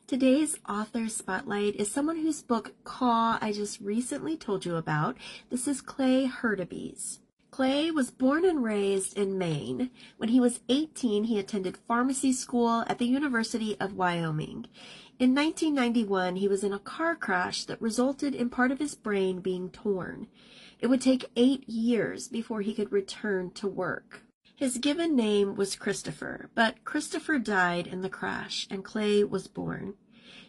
Today's author spotlight is someone whose book Caw I just recently told you about. This is Clay Hurtubise. Clay was born and raised in Maine. When he was 18, he attended pharmacy school at the University of Wyoming. In 1991, he was in a car crash that resulted in part of his brain being torn. It would take 8 years before he could return to work. His given name was Christopher, but Christopher died in the crash and Clay was born.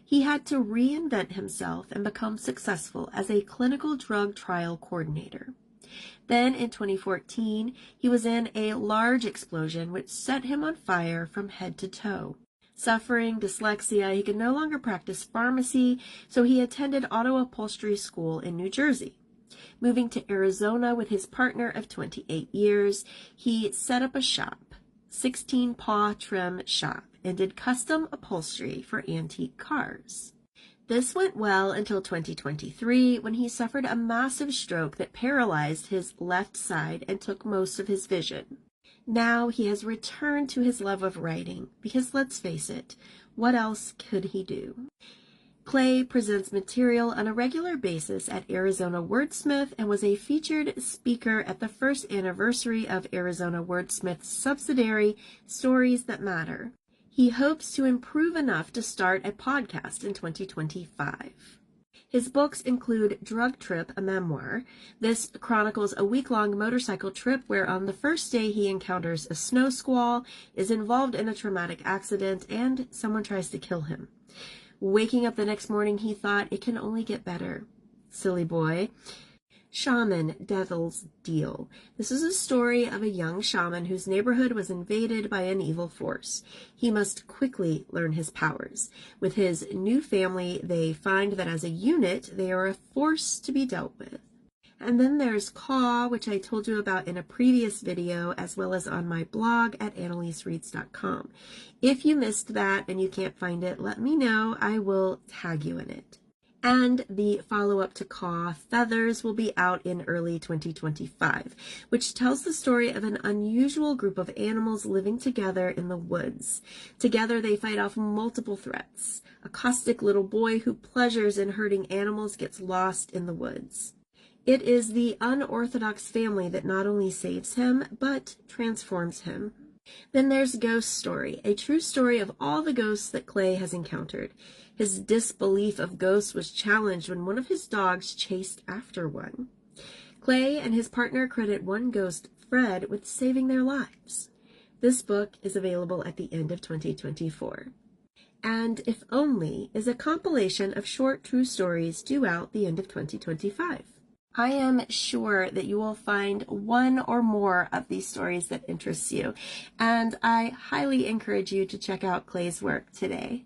He had to reinvent himself and become successful as a clinical drug trial coordinator. Then in 2014, he was in a large explosion which set him on fire from head to toe. Suffering dyslexia, he could no longer practice pharmacy, so he attended auto upholstery school in New Jersey. Moving to Arizona with his partner of 28 years, he set up a shop, 16 Paw Trim Shop, and did custom upholstery for antique cars. This went well until 2023, when he suffered a massive stroke that paralyzed his left side and took most of his vision. Now he has returned to his love of writing, because let's face it, what else could he do? Clay presents material on a regular basis at Arizona Wordsmith and was a featured speaker at the first anniversary of Arizona Wordsmith's subsidiary, Stories That Matter. He hopes to improve enough to start a podcast in 2025. His books include Drug Trip, a memoir. This chronicles a week-long motorcycle trip where on the first day he encounters a snow squall, is involved in a traumatic accident, and someone tries to kill him. Waking up the next morning, he thought, it can only get better. Silly boy. Shaman, Devil's Deal. This is a story of a young shaman whose neighborhood was invaded by an evil force. He must quickly learn his powers. With his new family, they find that as a unit, they are a force to be dealt with. And then there's Caw, which I told you about in a previous video, as well as on my blog at annalisereads.com. If you missed that and you can't find it, let me know. I will tag you in it. And the follow-up to Caw, Feathers, will be out in early 2025, which tells the story of an unusual group of animals living together in the woods. Together they fight off multiple threats. A caustic little boy who pleasures in hurting animals gets lost in the woods. It is the unorthodox family that not only saves him, but transforms him. Then there's Ghost Story, a true story of all the ghosts that Clay has encountered. His disbelief of ghosts was challenged when one of his dogs chased after one. Clay and his partner credit one ghost, Fred, with saving their lives. This book is available at the end of 2024. And If Only is a compilation of short true stories due out the end of 2025. I am sure that you will find one or more of these stories that interests you, and I highly encourage you to check out Clay's work today.